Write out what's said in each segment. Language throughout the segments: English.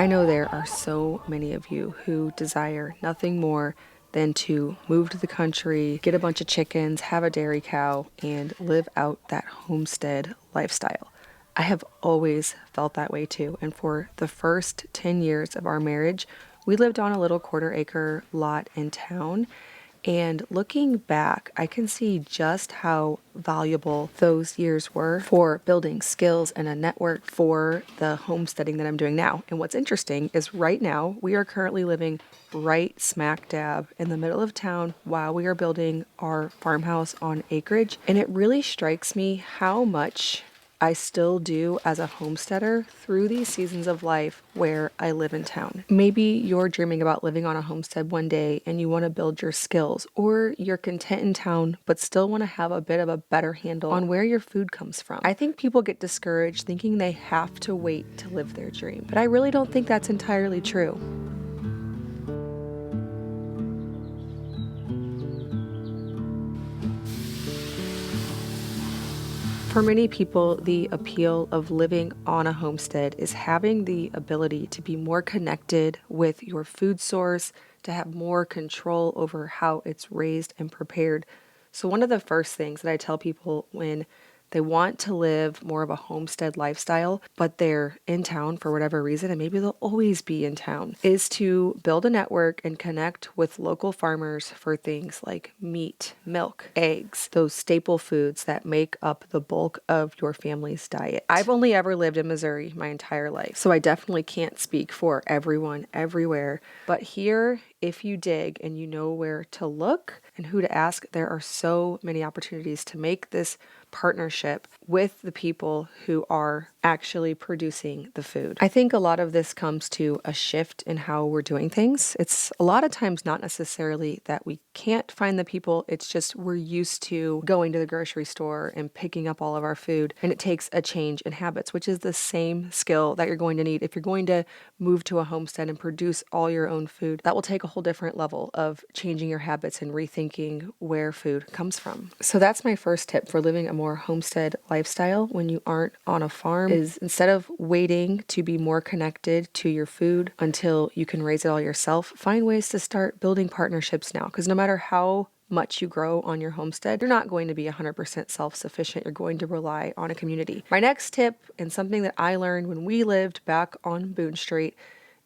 I know there are so many of you who desire nothing more than to move to the country, get a bunch of chickens, have a dairy cow, and live out that homestead lifestyle. I have always felt that way too. And for the first 10 years of our marriage, we lived on a little 1/4 acre lot in town. And looking back, I can see just how valuable those years were for building skills and a network for the homesteading that I'm doing now. And what's interesting is right now, we are currently living right smack dab in the middle of town while we are building our farmhouse on acreage. And it really strikes me how much I still do as a homesteader through these seasons of life where I live in town. Maybe you're dreaming about living on a homestead one day and you want to build your skills, or you're content in town but still want to have a bit of a better handle on where your food comes from. I think people get discouraged thinking they have to wait to live their dream, but I really don't think that's entirely true. For many people, the appeal of living on a homestead is having the ability to be more connected with your food source, to have more control over how it's raised and prepared. So one of the first things that I tell people when they want to live more of a homestead lifestyle, but they're in town for whatever reason, and maybe they'll always be in town, is to build a network and connect with local farmers for things like meat, milk, eggs, those staple foods that make up the bulk of your family's diet. I've only ever lived in Missouri my entire life, so I definitely can't speak for everyone everywhere. But here, if you dig and you know where to look and who to ask, there are so many opportunities to make this partnership with the people who are actually producing the food. I think a lot of this comes to a shift in how we're doing things. It's a lot of times not necessarily that we can't find the people, it's just we're used to going to the grocery store and picking up all of our food, and it takes a change in habits, which is the same skill that you're going to need if you're going to move to a homestead and produce all your own food. That will take a whole different level of changing your habits and rethinking where food comes from. So that's my first tip for living a more homestead lifestyle when you aren't on a farm, is instead of waiting to be more connected to your food until you can raise it all yourself, find ways to start building partnerships now. Because no matter how much you grow on your homestead, you're not going to be 100% self-sufficient. You're going to rely on a community. My next tip, and something that I learned when we lived back on Boone Street,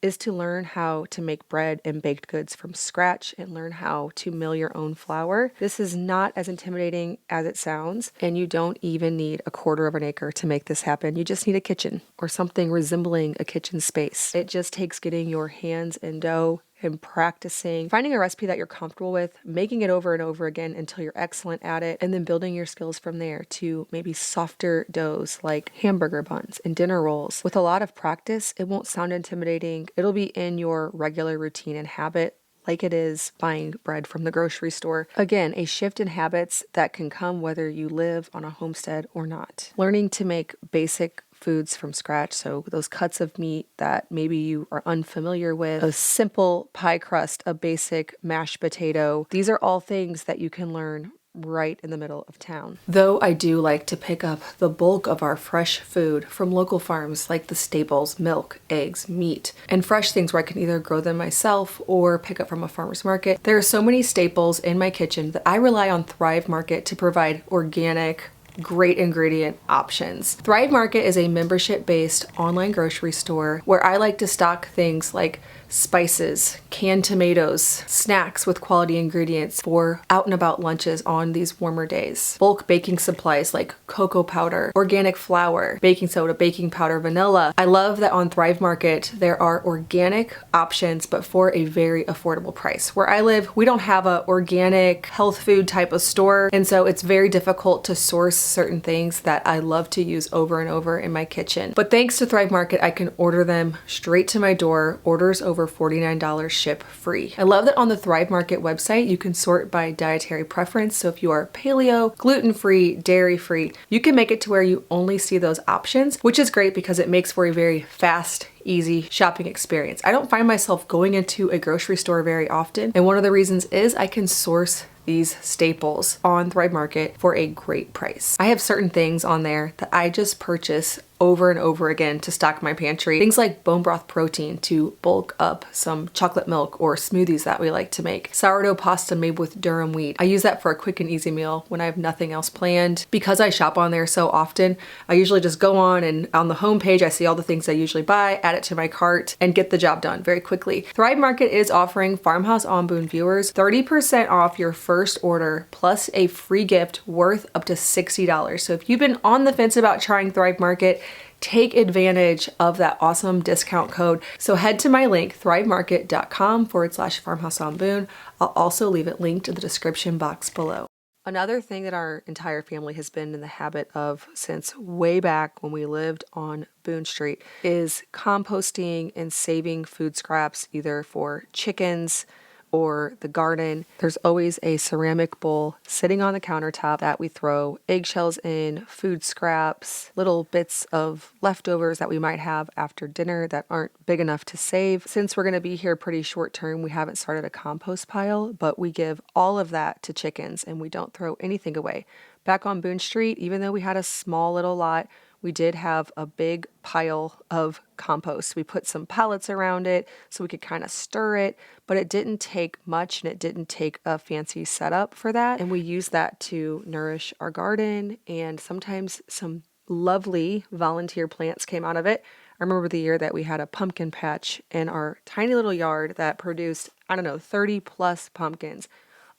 is to learn how to make bread and baked goods from scratch and learn how to mill your own flour. This is not as intimidating as it sounds, and you don't even need 1/4 acre to make this happen. You just need a kitchen or something resembling a kitchen space. It just takes getting your hands in dough and practicing, finding a recipe that you're comfortable with, making it over and over again until you're excellent at it, and then building your skills from there to maybe softer doughs like hamburger buns and dinner rolls. With a lot of practice, it won't sound intimidating. It'll be in your regular routine and habit, like it is buying bread from the grocery store. Again, a shift in habits that can come whether you live on a homestead or not. Learning to make basic foods from scratch, so those cuts of meat that maybe you are unfamiliar with, a simple pie crust, a basic mashed potato. These are all things that you can learn right in the middle of town. Though I do like to pick up the bulk of our fresh food from local farms like the staples, milk, eggs, meat, and fresh things where I can either grow them myself or pick up from a farmer's market. There are so many staples in my kitchen that I rely on Thrive Market to provide organic, great ingredient options. Thrive Market is a membership-based online grocery store where I like to stock things like spices, canned tomatoes, snacks with quality ingredients for out and about lunches on these warmer days. Bulk baking supplies like cocoa powder, organic flour, baking soda, baking powder, vanilla. I love that on Thrive Market there are organic options, but for a very affordable price. Where I live, we don't have a organic health food type of store, and so it's very difficult to source certain things that I love to use over and over in my kitchen. But thanks to Thrive Market, I can order them straight to my door. Orders over $49 ship free. I love that on the Thrive Market website, you can sort by dietary preference. So if you are paleo, gluten-free, dairy-free, you can make it to where you only see those options, which is great because it makes for a very fast, easy shopping experience. I don't find myself going into a grocery store very often, and one of the reasons is I can source these staples on Thrive Market for a great price. I have certain things on there that I just purchase over and over again to stock my pantry. Things like bone broth protein to bulk up some chocolate milk or smoothies that we like to make. Sourdough pasta made with durum wheat. I use that for a quick and easy meal when I have nothing else planned. Because I shop on there so often, I usually just go on and on the homepage, I see all the things I usually buy, add it to my cart, and get the job done very quickly. Thrive Market is offering Farmhouse on Boone viewers 30% off your first order plus a free gift worth up to $60. So if you've been on the fence about trying Thrive Market, take advantage of that awesome discount code. So head to my link, thrivemarket.com/farmhouse on Boone. I'll also leave it linked in the description box below. Another thing that our entire family has been in the habit of since way back when we lived on Boone Street is composting and saving food scraps either for chickens or the garden. There's always a ceramic bowl sitting on the countertop that we throw eggshells in, food scraps, little bits of leftovers that we might have after dinner that aren't big enough to save. Since we're going to be here pretty short term, we haven't started a compost pile, but we give all of that to chickens and we don't throw anything away. Back on Boone Street, even though we had a small little lot, we did have a big pile of compost. We put some pallets around it so we could kind of stir it, but it didn't take much and it didn't take a fancy setup for that. And we used that to nourish our garden, and sometimes some lovely volunteer plants came out of it. I remember the year that we had a pumpkin patch in our tiny little yard that produced, 30 plus pumpkins,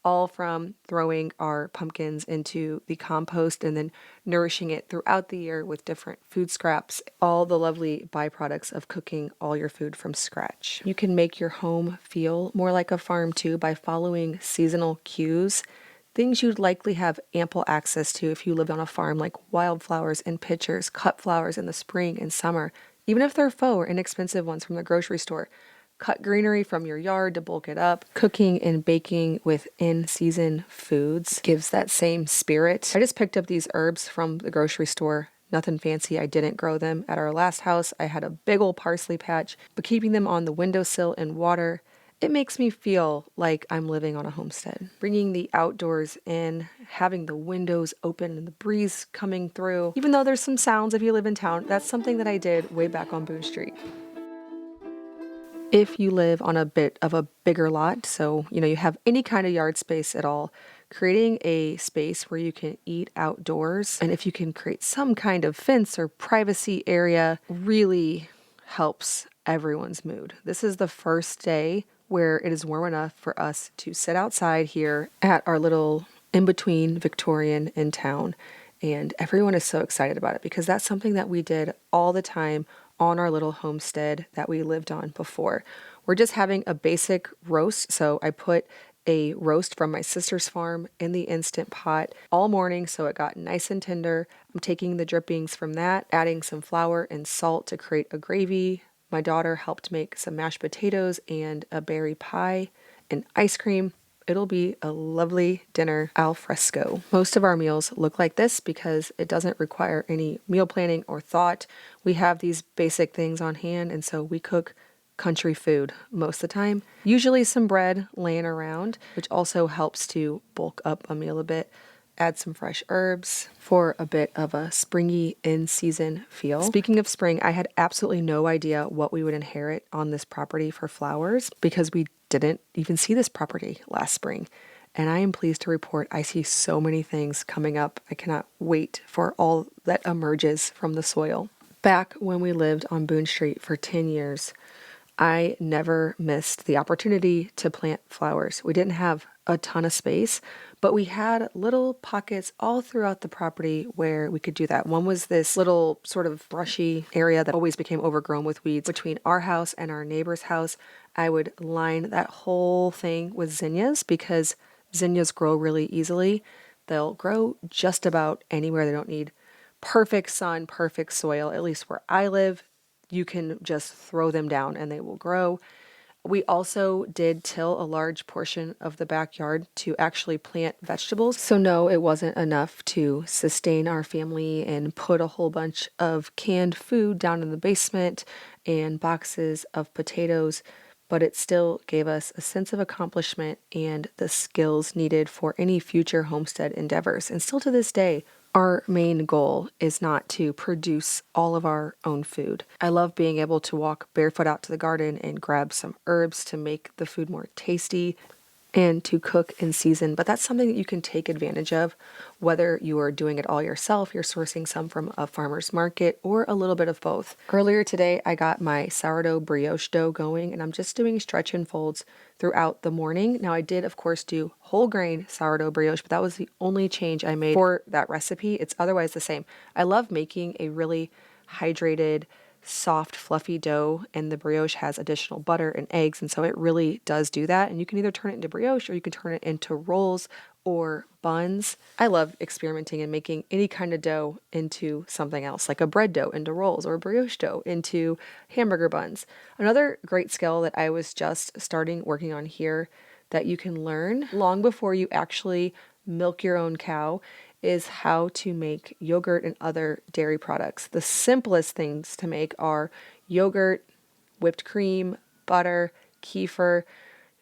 all from throwing our pumpkins into the compost and then nourishing it throughout the year with different food scraps, all the lovely byproducts of cooking all your food from scratch. You can make your home feel more like a farm too by following seasonal cues, things you'd likely have ample access to if you lived on a farm, like wildflowers in pitchers, cut flowers in the spring and summer, even if they're faux or inexpensive ones from the grocery store. Cut greenery from your yard to bulk it up. Cooking and baking with in-season foods gives that same spirit. I just picked up these herbs from the grocery store. Nothing fancy. I didn't grow them at our last house. I had a big old parsley patch, but keeping them on the windowsill in water, it makes me feel like I'm living on a homestead. Bringing the outdoors in, having the windows open and the breeze coming through. Even though there's some sounds if you live in town, that's something that I did way back on Boone Street. If you live on a bit of a bigger lot, so you have any kind of yard space at all, creating a space where you can eat outdoors, and if you can create some kind of fence or privacy area, really helps everyone's mood. This is the first day where it is warm enough for us to sit outside here at our little in-between Victorian in town, and everyone is so excited about it because that's something that we did all the time on our little homestead that we lived on before. We're just having a basic roast. So I put a roast from my sister's farm in the Instant Pot all morning so it got nice and tender. I'm taking the drippings from that, adding some flour and salt to create a gravy. My daughter helped make some mashed potatoes and a berry pie and ice cream. It'll be a lovely dinner al fresco. Most of our meals look like this because it doesn't require any meal planning or thought. We have these basic things on hand, and so we cook country food most of the time. Usually some bread laying around, which also helps to bulk up a meal a bit. Add some fresh herbs for a bit of a springy in-season feel. Speaking of spring, I had absolutely no idea what we would inherit on this property for flowers because we didn't even see this property last spring. And I am pleased to report I see so many things coming up. I cannot wait for all that emerges from the soil. Back when we lived on Boone Street for 10 years, I never missed the opportunity to plant flowers. We didn't have a ton of space, but we had little pockets all throughout the property where we could do that. One was this little sort of brushy area that always became overgrown with weeds between our house and our neighbor's house. I would line that whole thing with zinnias because zinnias grow really easily. They'll grow just about anywhere. They don't need perfect sun, perfect soil. At least where I live, you can just throw them down and they will grow. We also did till a large portion of the backyard to actually plant vegetables. So no, it wasn't enough to sustain our family and put a whole bunch of canned food down in the basement and boxes of potatoes, but it still gave us a sense of accomplishment and the skills needed for any future homestead endeavors. And still to this day, Our main goal is not to produce all of our own food. I love being able to walk barefoot out to the garden and grab some herbs to make the food more tasty and to cook in season, but that's something that you can take advantage of, whether you are doing it all yourself, you're sourcing some from a farmer's market, or a little bit of both. Earlier today, I got my sourdough brioche dough going, and I'm just doing stretch and folds throughout the morning. Now, I did, of course, do whole grain sourdough brioche, but that was the only change I made for that recipe. It's otherwise the same. I love making a really hydrated, soft, fluffy dough, and the brioche has additional butter and eggs, and so it really does do that. And you can either turn it into brioche or you can turn it into rolls or buns. I love experimenting and making any kind of dough into something else, like a bread dough into rolls or a brioche dough into hamburger buns. Another great skill that I was just starting working on here that you can learn long before you actually milk your own cow is how to make yogurt and other dairy products. The simplest things to make are yogurt, whipped cream, butter, kefir.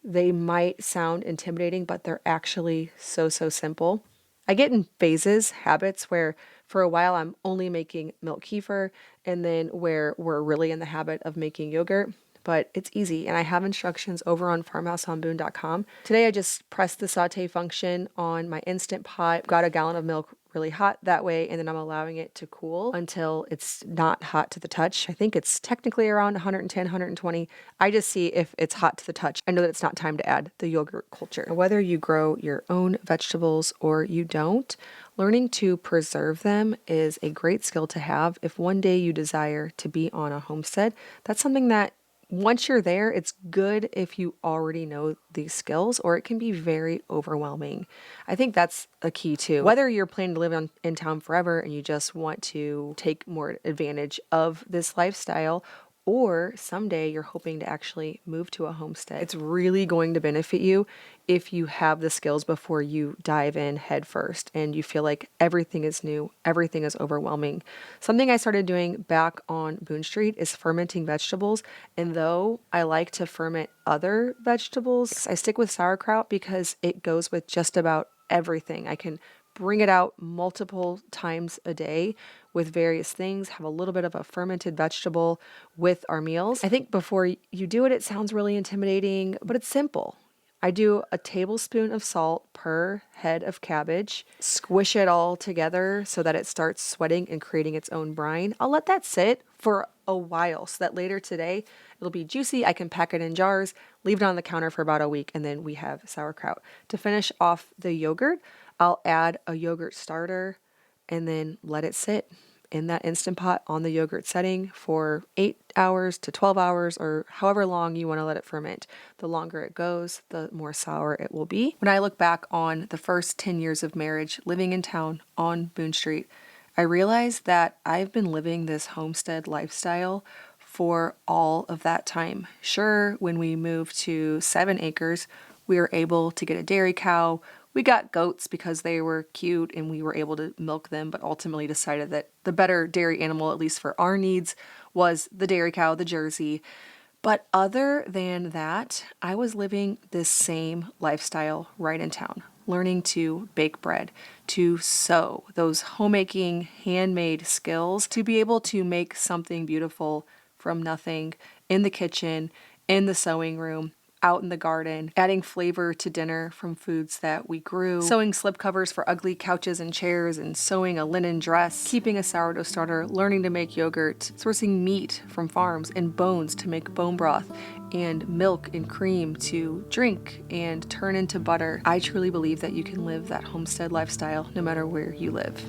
They might sound intimidating, but they're actually so simple. I get in phases, habits, where for a while I'm only making milk kefir, and then where we're really in the habit of making yogurt. But it's easy, and I have instructions over on farmhouseonboone.com. Today I just pressed the saute function on my Instant Pot, got a gallon of milk really hot that way, and then I'm allowing it to cool until it's not hot to the touch. I think it's technically around 110, 120. I just see if it's hot to the touch. I know that it's not time to add the yogurt culture. Whether you grow your own vegetables or you don't, learning to preserve them is a great skill to have. If one day you desire to be on a homestead, that's something that once you're there, it's good if you already know these skills, or it can be very overwhelming. I think that's a key too. Whether you're planning to live in town forever and you just want to take more advantage of this lifestyle, or someday you're hoping to actually move to a homestead, it's really going to benefit you if you have the skills before you dive in head first and you feel like everything is new, everything is overwhelming. Something I started doing back on Boone Street is fermenting vegetables. And though I like to ferment other vegetables, I stick with sauerkraut because it goes with just about everything. I can bring it out multiple times a day with various things, have a little bit of a fermented vegetable with our meals. I think before you do it, it sounds really intimidating, but it's simple. I do a tablespoon of salt per head of cabbage, squish it all together so that it starts sweating and creating its own brine. I'll let that sit for a while so that later today it'll be juicy. I can pack it in jars, leave it on the counter for about a week, and then we have sauerkraut. To finish off the yogurt, I'll add a yogurt starter and then let it sit in that Instant Pot on the yogurt setting for 8 hours to 12 hours or however long you want to let it ferment. The longer it goes, the more sour it will be. When I look back on the first 10 years of marriage living in town on Boone Street, I realized that I've been living this homestead lifestyle for all of that time. Sure, when we moved to 7 acres, we were able to get a dairy cow. We got goats because they were cute and we were able to milk them, but ultimately decided that the better dairy animal, at least for our needs, was the dairy cow, the Jersey. But other than that, I was living this same lifestyle right in town, learning to bake bread, to sew, those homemaking, handmade skills, to be able to make something beautiful from nothing in the kitchen, in the sewing room, out in the garden, adding flavor to dinner from foods that we grew, sewing slipcovers for ugly couches and chairs, and sewing a linen dress, keeping a sourdough starter, learning to make yogurt, sourcing meat from farms and bones to make bone broth, and milk and cream to drink and turn into butter. I truly believe that you can live that homestead lifestyle no matter where you live.